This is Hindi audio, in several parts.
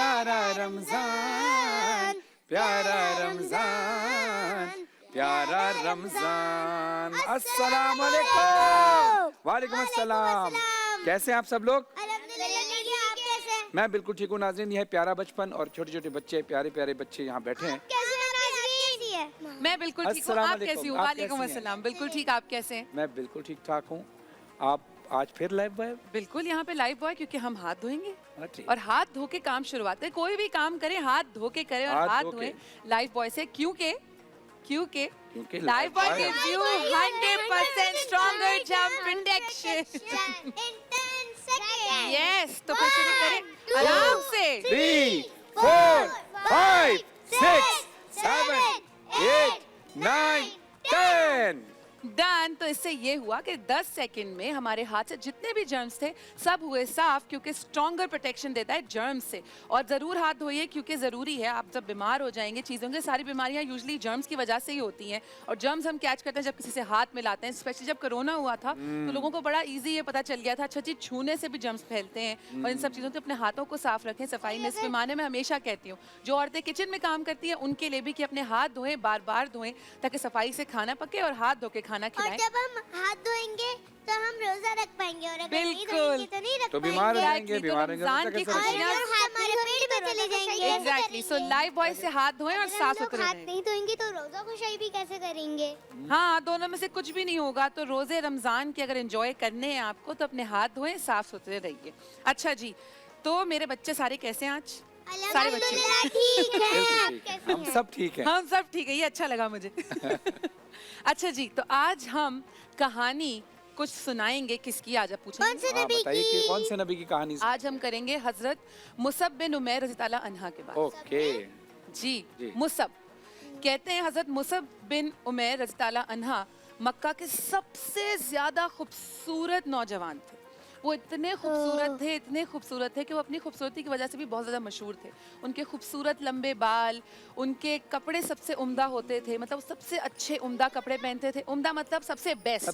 प्यारा रमजान, प्यारा रमजान, प्यारा रमजान। अस्सलाम वालेकुम। वालेकुम अस्सलाम। कैसे हैं आप सब लोग? अल्हम्दुलिल्लाह, आप कैसे हैं? मैं बिल्कुल ठीक हूँ नाज़रीन। यह प्यारा बचपन और छोटे छोटे बच्चे, प्यारे प्यारे बच्चे यहाँ बैठे हैं। कैसे हैं नाज़रीन? मैं बिल्कुल ठीक हूँ। आप कैसी हो? वालेकुम अस्सलाम। बिल्कुल ठीक, आप कैसे हैं? मैं बिल्कुल ठीक ठाक हूँ। आप आज फिर लाइव बॉय? बिल्कुल, यहाँ पे लाइव बॉय, क्योंकि हम हाथ धोएंगे ठीक। और हाथ धो के काम शुरुआत है। कोई भी काम करें हाथ धो के करें और हाथ धोएं लाइव बॉय से, क्योंकि live boy gives you 100% stronger jump protection. Yes, तो फिर शुरू करें आराम से। 3, 4, 5, 6, 7, 8, 9, 10। डन। तो इससे ये हुआ कि 10 सेकंड में हमारे हाथ से जितने भी जर्म्स थे सब हुए साफ, क्योंकि स्ट्रॉन्गर प्रोटेक्शन देता है जर्म्स से। और ज़रूर हाथ धोइए, क्योंकि ज़रूरी है। आप जब बीमार हो जाएंगे चीज़ों के, सारी बीमारियां यूजुअली जर्म्स की वजह से ही होती हैं। और जर्म्स हम कैच करते हैं जब किसी से हाथ मिलाते हैं। स्पेशली जब कोरोना हुआ था तो लोगों को बड़ा ईजी ये पता चल गया था, अच्छा चीज़ छूने से भी जर्म्स फैलते हैं। और इन सब चीज़ों से अपने हाथों को साफ रखें। सफाई में इस पैमाने में हमेशा कहती हूँ जो औरतें किचन में काम करती हैं उनके लिए भी, कि अपने हाथ धोएं, बार बार धोएं, ताकि सफाई से खाना पके और हाथ धो के खाना खिलाएं। हाथ धोएंगे तो हम रोजा रख पाएंगे, और अगर नहीं बिल्कुल। धोएंगे तो नहीं रख तो पाएंगे। बीमार हो जाएंगे, तो बीमार होंगे रमजान तो की कैसे खुशियां रखेंगे? और हमारे पेट में चले जाएंगे। एग्जैक्टली। सो लाइव बॉय से हाथ धोएं और साफ सुथरे हाथ रहें। नहीं धोएंगे तो रोजा खुशाई भी कैसे करेंगे? हाँ, दोनों में से कुछ भी नहीं होगा। तो रोजे रमजान के अगर एंजॉय करने हैं आपको तो अपने हाथ धोएं, साफ सुथरे रहिए। अच्छा जी, तो मेरे बच्चे सारे कैसे हैं आज? सारे बच्चे अल्हम्दुलिल्लाह ठीक है। बिल्कुल आप ठीक है, कैसे हम हैं? सब ठीक हैं। हम सब ठीक है, ये अच्छा लगा मुझे। अच्छा जी, तो आज हम कहानी कुछ सुनाएंगे। किसकी? आज आप कौन पूछेंगे। से हाँ, नबी बताइए कि की? कौन से नबी की कहानी? आज हम करेंगे हजरत मुसब बिन उमैर रज़ी अल्लाह अन्हा के बारे में। ओके। जी। मुसब कहते हैं, हजरत मुसब बिन उमैर रज़ी अल्लाह अन्हा मक्का के सबसे ज्यादा खूबसूरत नौजवान थे। वो इतने खूबसूरत थे कि वो अपनी खूबसूरती की वजह से भी बहुत ज़्यादा मशहूर थे। उनके खूबसूरत लंबे बाल, उनके कपड़े सबसे उम्दा होते थे। मतलब सबसे अच्छे उम्दा कपड़े पहनते थे। उम्दा मतलब सबसे बेस्ट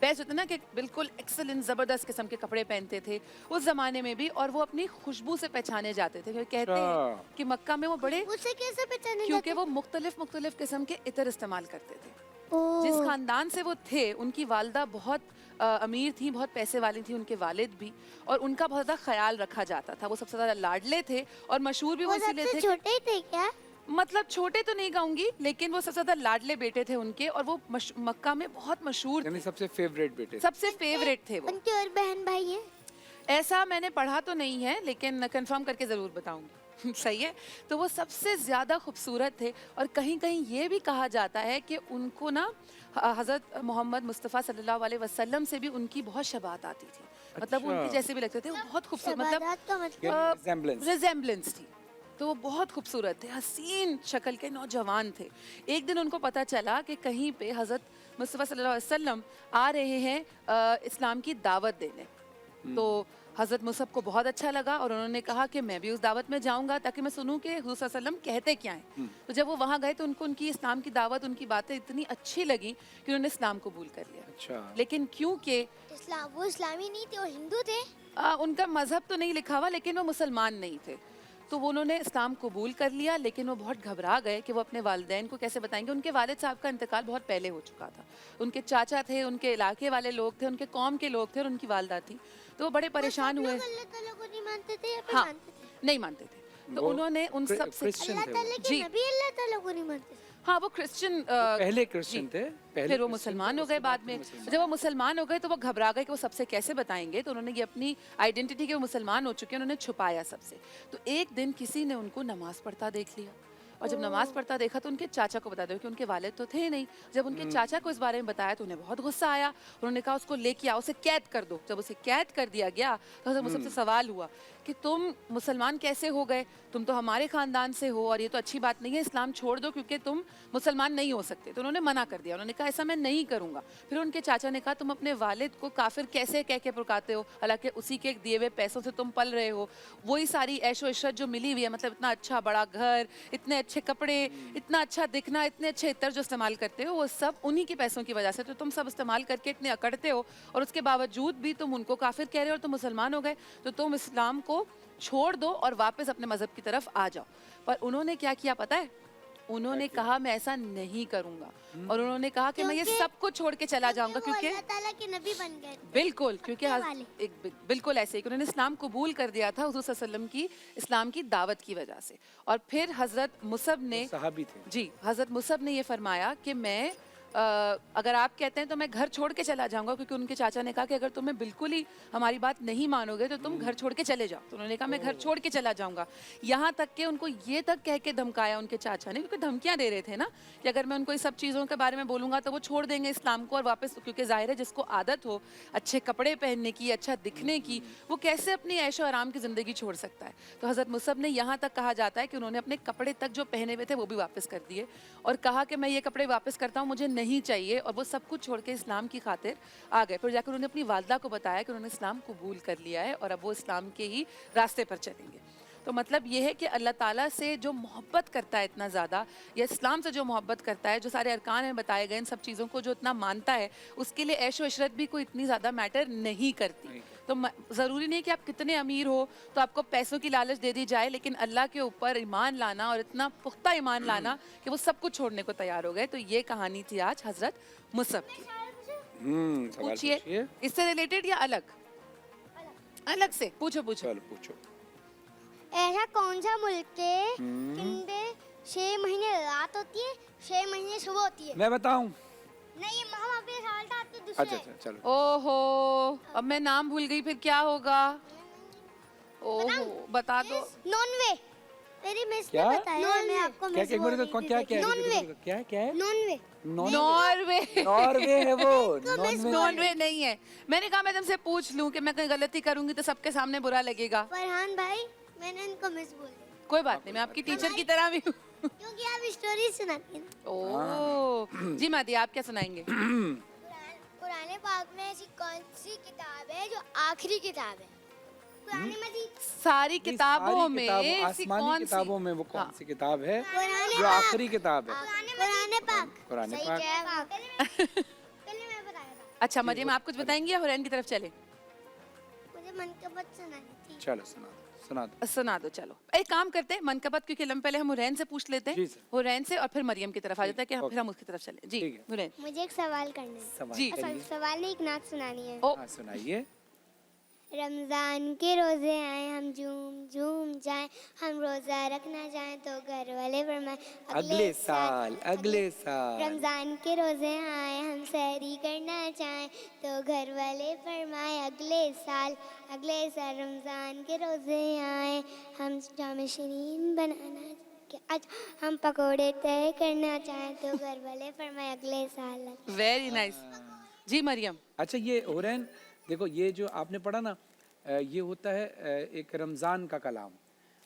होता है ना, कि बिल्कुल एक्सीलेंट ज़बरदस्त किस्म के कपड़े पहनते थे उस ज़माने में भी। और वो अपनी खुशबू से पहचाने जाते थे। कहते हैं कि मक्का में वो बड़े, उसे कैसे पहचाने क्योंकि जाते? वो मुख्तलिफ किस्म के इतर इस्तेमाल करते थे। ओह। जिस खानदान से वो थे, उनकी वालदा बहुत अमीर थी, बहुत पैसे वाली थी, उनके वालिद भी। और उनका बहुत ज़्यादा ख्याल रखा जाता था। वो सबसे ज़्यादा लाडले थे और मशहूर भी वो इसलिए थे। छोटे थे क्या? मतलब छोटे तो नहीं कहूँगी, लेकिन वो सबसे ज़्यादा लाडले बेटे थे उनके। और वो मक्का में बहुत मशहूर, यानी सबसे फेवरेट बेटे, सबसे फेवरेट थे वो। उनके और बहन भाई हैं? ऐसा मैंने पढ़ा तो नहीं है, लेकिन कंफर्म करके ज़रूर बताऊंगी। सही है। तो वो सबसे ज़्यादा खूबसूरत थे। और कहीं कहीं ये भी कहा जाता है कि उनको ना हज़रत मोहम्मद मुस्तफ़ा सल्लल्लाहु अलैहि वसल्लम से भी उनकी बहुत शबात आती थी। मतलब उनके जैसे भी लगते थे। वो बहुत खूबसूरत, मतलब रिजेम्बलेंस थी। तो वो बहुत खूबसूरत थे, हसीन शक्ल के नौजवान थे। एक दिन उनको पता चला कि कहीं पे हज़रत मुस्तफ़ा सल्लल्लाहु अलैहि वसल्लम आ रहे हैं इस्लाम की दावत देने। तो हज़रत मुसब को बहुत अच्छा लगा और उन्होंने कहा कि मैं भी उस दावत में जाऊंगा, ताकि मैं सुनूं कि हुज़ूर सल्लल्लाहु अलैहि वसल्लम कहते क्या हैं। तो जब वो वहाँ गए तो उनको उनकी इस्लाम की दावत, उनकी बातें इतनी अच्छी लगी कि उन्होंने इस्लाम कबूल कर लिया। अच्छा। लेकिन क्योंकि वो इस्लामी नहीं थे, वो हिंदू थे। उनका मजहब तो नहीं लिखा हुआ, लेकिन वो मुसलमान नहीं थे। तो वो उन्होंने इस्लाम कबूल कर लिया। लेकिन वो बहुत घबरा गए कि वो अपने वालिदैन को कैसे बताएंगे। उनके वालिद साहब का इंतकाल बहुत पहले हो चुका था। उनके चाचा थे, उनके इलाके वाले लोग थे, उनके कौम के लोग थे, और उनकी वालदा थी। तो वो बड़े परेशान हुए। अल्लाह ताला को नहीं मानते थे या फिर हाँ, मानते थे? नहीं मानते थे। तो उन्होंने उन सब से, अल्लाह ताला के नबी अल्लाह ताला को नहीं मानते थे। हाँ, वो क्रिश्चियन, पहले क्रिश्चियन थे, फिर वो मुसलमान हो गए बाद में। जब वो मुसलमान हो गए तो वो घबरा गए कि वो सबसे कैसे बताएंगे। तो उन्होंने ये अपनी आइडेंटिटी कि वो मुसलमान हो चुके हैं, उन्होंने छुपाया सबसे। तो एक दिन किसी ने उनको नमाज पढ़ता देख लिया। और जब नमाज पढ़ता देखा तो उनके चाचा को बता दो कि उनके वालिद तो थे नहीं। जब उनके चाचा को इस बारे में बताया तो उन्हें बहुत गुस्सा आया। उन्होंने कहा उसको लेके आओ, उसे कैद कर दो। जब उसे कैद कर दिया गया तो हज़रत मुसब से सवाल हुआ कि तुम मुसलमान कैसे हो गए? तुम तो हमारे ख़ानदान से हो और ये तो अच्छी बात नहीं है, इस्लाम छोड़ दो क्योंकि तुम मुसलमान नहीं हो सकते। तो उन्होंने मना कर दिया। उन्होंने कहा ऐसा मैं नहीं करूँगा। फिर उनके चाचा ने कहा तुम अपने वालिद को काफिर कैसे कह के पुकारते हो, हालांकि उसी के दिए हुए पैसों से तुम पल रहे हो। वही सारी ऐशो इशरत जो मिली हुई है, मतलब इतना अच्छा बड़ा घर, इतने अच्छे कपड़े, इतना अच्छा दिखना, इतने अच्छे इतर जो इस्तेमाल करते हो, वो सब उन्हीं के पैसों की वजह से। तो तुम सब इस्तेमाल करके इतने अकड़ते हो और उसके बावजूद भी तुम उनको काफिर कह रहे हो और तुम मुसलमान हो गए। तो तुम इस्लाम को छोड़ दो और वापस अपने मजहब की तरफ आ जाओ। पर उन्होंने क्या किया पता है? उन्होंने कहा मैं ऐसा नहीं करूंगा, और उन्होंने कहा कि मैं ये क्योंकि- सब कुछ छोड़ के चला जाऊंगा, वो क्योंकि अल्लाह ताला के नबी बन गए थे। बिल्कुल, क्योंकि पक्के वाले। बिल्कुल ऐसे ही कि उन्होंने इस्लाम कबूल कर दिया था हुजूर सल्लल्लाहु अलैहि वसल्लम की इस्लाम की दावत की वजह से। और फिर हजरत मुसब ने सहाबी थे। जी, हजरत मुसब ने ये फरमाया कि मैं अगर आप कहते हैं तो मैं घर छोड़ के चला जाऊंगा, क्योंकि उनके चाचा ने कहा कि अगर तुम्हें बिल्कुल ही हमारी बात नहीं मानोगे तो तुम घर छोड़ के चले जाओ। तो उन्होंने कहा मैं घर छोड़ के चला जाऊंगा। यहाँ तक कि उनको ये तक कह के धमकाया उनके चाचा ने, क्योंकि धमकियां दे रहे थे ना कि अगर मैं उनको इस सब चीज़ों के बारे में बोलूंगा तो वो छोड़ देंगे इस्लाम को और वापस, क्योंकि जाहिर है जिसको आदत हो अच्छे कपड़े पहनने की, अच्छा दिखने की, वो कैसे अपनी ऐशो आराम की ज़िंदगी छोड़ सकता है। तो हज़रत मुसब ने यहाँ तक कहा जाता है कि उन्होंने अपने कपड़े तक जो पहने हुए थे वो भी वापस कर दिए और कहा कि मैं ये कपड़े वापस करता हूँ, मुझे नहीं चाहिए, और वो सब कुछ छोड़ के इस्लाम की खातिर आ गए। फिर जाकर उन्होंने अपनी वालदा को बताया कि उन्होंने इस्लाम कबूल कर लिया है और अब वो इस्लाम के ही रास्ते पर चलेंगे। तो मतलब ये है कि अल्लाह ताला से जो मोहब्बत करता है इतना ज़्यादा, या इस्लाम से जो मोहब्बत करता है, जो सारे अरकान में बताए गए इन सब चीज़ों को जो इतना मानता है, उसके लिए ऐशो इशरत भी कोई इतनी ज़्यादा मैटर नहीं करती। तो ज़रूरी नहीं कि आप कितने अमीर हो तो आपको पैसों की लालच दे दी जाए, लेकिन अल्लाह के ऊपर ईमान लाना और इतना पुख्ता ईमान लाना कि वो सब कुछ छोड़ने को तैयार हो गए। तो ये कहानी थी आज हज़रत मुसब की। सवाल पूछिए, पूछिए। इससे रिलेटेड या अलग? अलग से पूछो पूछो। चलो पूछो। ऐसा कौन सा मुल्क है जिनमें 6 महीने रात होती है, 6 महीने सुबह होती है? मैं बताऊं? नहीं, हम अभी सवाल था आपके अच्छा दूसरे। अच्छा चलो। ओहो, अब मैं नाम भूल गई, फिर क्या होगा? ओहो, बता दो। नॉनवे। मेरी मिस ने क्या? बताया, मैं आपको क्या मिस क्या बोल एक रही मिनट, थी। क्या क्या है? नॉनवे। क्या क्या है? नॉनवे। नॉर्वे। नॉर्वे है वो। नॉर्वे। नॉर्वे नहीं है। मैंने कहा मैं तुमसे पूछ लूं कि मैं कोई गलती करूंगी तो सबके सामने बुरा लगेगा। फरहान भाई, मैंने इनको मिस बोल दिया कोई बात नहीं, मैं आपकी टीचर की तरह भी हूँ। क्योंकि आप स्टोरी सुनाती हैं। ओह जी मादी, आप क्या सुनाएंगे? कुरान पाक में ऐसी कौन सी किताब है जो आखिरी किताब है? कुरान मजीद। सारी किताबों सारी में किताबों, ऐसी आसमानी कौन सी? किताबों में वो कौन हाँ। सी किताब है कुरान जो पाक। आखिरी किताब है? कुरान पाक। कुरान सही पाक। जवाब। पहले मैं बताया था। अच्छा मरियम, आप कुछ बताएंगी या हुरैन की तरफ चले? मुझे मन का बात सुनानी थी। चलो सुना दो, सुना दो। सुना दो। चलो एक काम करते हैं, मनकबत क्योंकि पहले हम हुरैन से पूछ लेते जी हैं, सर। हुरैन से, और फिर मरियम की तरफ आ जाता है कि ओके। फिर हम उसकी तरफ चले। जी ठीक है। हुरैन। मुझे एक सवाल करना है। सवाल जी। करिए। सवाल नहीं, एक नात सुनानी है। ओ हाँ सुनाइए। रमजान के रोजे आए, हम झूम झूम जाएं, हम रोजा रखना चाहें तो घर वाले फरमाएं अगले साल, अगले साल। रमजान के रोजे आए, हम सहरी करना चाहें तो घर वाले फरमाएं अगले साल रमजान के रोजे आए, हम जाम शरीन बनाना आज हम पकोड़े तय करना चाहें तो घर वाले फरमाएं अगले साल। Very nice. जी मरियम। अच्छा ये हुरैन देखो, ये जो आपने पढ़ा ना, ये होता है एक रमजान का कलाम।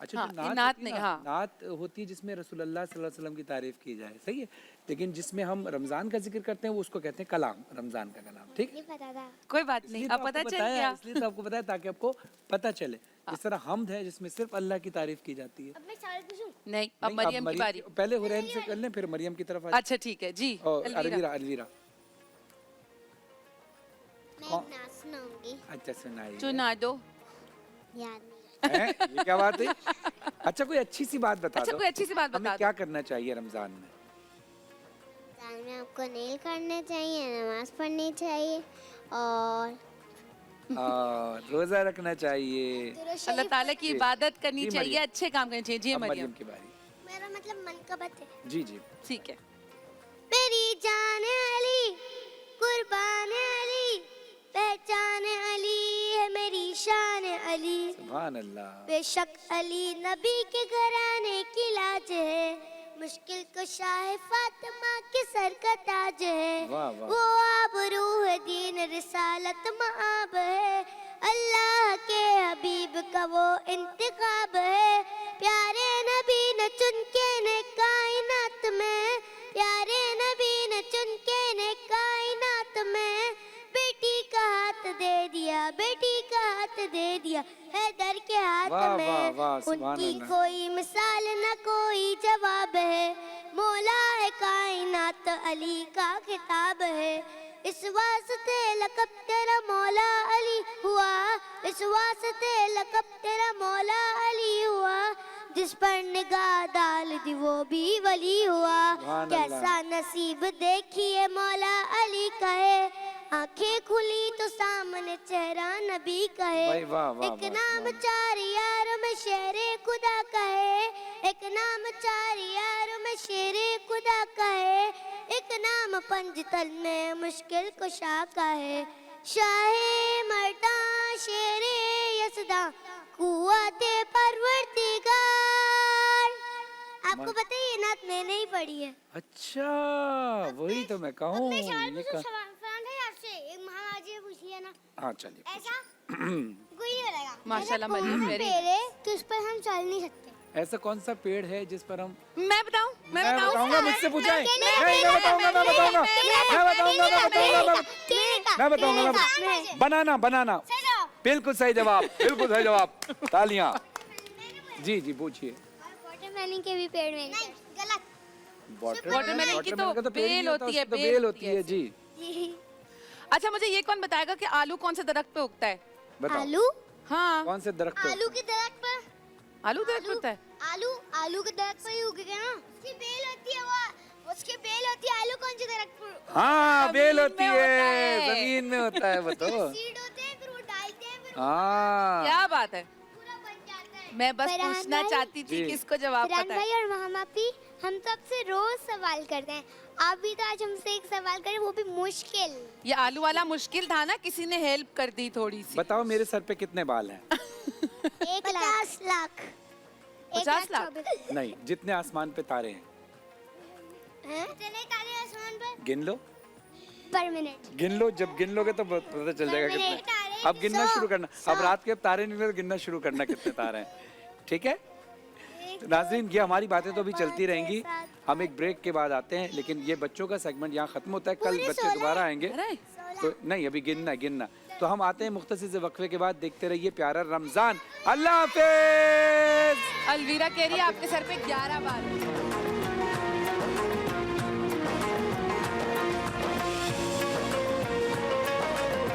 अच्छा हाँ, जो ये नात नात होती है नहीं, ना, हाँ। नात होती है जिसमें रसूलुल्लाह सल्लल्लाहु अलैहि वसल्लम की तारीफ की जाए, सही है, लेकिन जिसमें हम रमजान का जिक्र करते हैं वो उसको कहते हैं कलाम, रमजान का कलाम। ठीक है, नहीं पता था। कोई बात इसलिए नहीं, तो अब आपको पता चल बताया, गया। इसलिए तो आपको बताया ताकि आपको पता चले। जिस तरह हमद है जिसमें सिर्फ अल्लाह की तारीफ की जाती है। अब मैं सवाल पूछूं? नहीं, अब नहीं, मरियम की बारी। पहले हुरैन से कर लें फिर मरियम की तरफ आ अच्छा ठीक है जी। और अलवीरा। अलवीरा, अलवीरा। मैं कौन? एक नात सुनाऊंगी। अच्छा सुनाइए। चुना दो। याद नहीं। हैं? ये क्या बात है? अच्छा कोई अच्छी सी बात बता अच्छा दो। कोई अच्छी सी बात हमें बता क्या दो। करना चाहिए रमजान में? रमजान में आपको नेल करने चाहिए, नमाज पढ़नी चाहिए और रोजा रखना चाहिए। दुरूद अल्लाह शरीफ ताला की जी। इबादत करनी जी, चाहिए, मरियम। अच्छे काम करने चाहिए। जी अब मरियम। मरियम की बारी। मेरा मतलब मन का बात है। जी जी। ठीक है। मेरी जान अली, कुर्बान अली, पहचान अली है मेरी शान अली। सुभान अल्लाह। बेशक अली नबी के घराने की लाज है, मुश्किल कुशा है फातिमा के सर का ताज है। वाह, वाह। वो आबरू है दीन रिसालत मआब है, अल्लाह के हबीब का वो इंतखाब है। प्यारे नबी ने चुन के ने कायनात में, प्यारे नबी ने चुन के ने कायनात में, बेटी का हाथ दे दिया, बेटी का हाथ दे दिया है दर के हाथ वाह, में। वाह, वाह, सुभान उनकी अल्लाह। कोई मिसाल न कोई जवाब है, मौला है कायनात अली का खिताब है। इस वास्ते लक़ब तेरा मौला अली हुआ, इस वास्ते लक़ब तेरा मौला अली हुआ। जिस पर निगाह डाल दी वो भी वली हुआ। कैसा नसीब देखिए मौला अली कहे, आंखें खुली तो सामने चेहरा नबी कहे। वाह, वाह, वाह, एक वाह, नाम चार यार में शेरे खुदा कहे, एक नाम चार यार में शेरे खुदा कहे। एक नाम पंजतल में मुश्किल कुशा का है। शाहे मर्दा शेरे यसदा कुव्वते परवरदिगार। आपको पता है ये नात मैंने ही पढ़ी है। अच्छा, वही तो मैं कहूँ। ये महाराज जी पूछ लिया ना। हाँ चलिए। ऐसा कोई नहीं बोलेगा। माशाल्लाह मरियम, वेरी तो उस पर हम चल नहीं सकते। ऐसा कौन सा पेड़ है जिस पर हम मैं बताऊं मैं बताऊंगा, मुझसे पूछा है। मैं बताऊंगा। बनाना, बनाना, बिल्कुल सही जवाब, बिल्कुल सही जवाब। तालियां। जी जी पूछिए। वाटरमेलन के भी पेड़ में नहीं, गलत। वाटरमेलन की तो बेल होती है, बेल होती है जी। अच्छा मुझे ये कौन बताएगा कि आलू कौन से दरख्त पे उगता है? बताओ। आलू? हाँ, कौन से दरख्त पे? आलू के दरख्त पर। आलू दरख्त होता है। आलू के दरख्त पर ही उगेगा ना। उसकी बेल होती है, वो उसकी बेल होती है। आलू कौन से दरख्त पर? हाँ बेल जमीन होती में होता है, है। जमीन में होता है वो तो। सीड होते हैं, फिर वो डालते हैं, फिर हाँ क्या बात है, पूरा बन जाता है। मैं बस फरहान पूछना भाई? चाहती थी जी। कि इसको जवाब फरहान पता है। भाई और महामापी, हम तो आपसे रोज सवाल करते हैं। आप भी तो आज हमसे एक सवाल करें, वो भी मुश्किल। ये आलू वाला मुश्किल था ना, किसी ने हेल्प कर दी थोड़ी सी। बताओ मेरे सर पे कितने बाल हैं? 50 लाख। 50 लाख? नहीं, जितने आसमान पे तारे हैं कितने तारे आसमान पर? गिन लो, पर मिनट। गिन लो। जब गिन लोगे तो पता चल जाएगा तारे कितने। अब गिनना शुरू करना। अब रात के अब तारे निकले तो गिनना शुरू करना कितने तारे हैं। ठीक है तो नाज़रीन, ये हमारी बातें तो अभी चलती रहेंगी। हम एक ब्रेक के बाद आते हैं, लेकिन ये बच्चों का सेगमेंट यहाँ खत्म होता है। कल बच्चे दोबारा आएंगे अरे तो नहीं, अभी गिनना। तो हम आते हैं मुख्तसर से वक्फे के बाद। देखते रहिए प्यारा रमजान। अल्लाह हाफिज। अलवीरा कह रही है आपके सर पे 11 बाल हैं।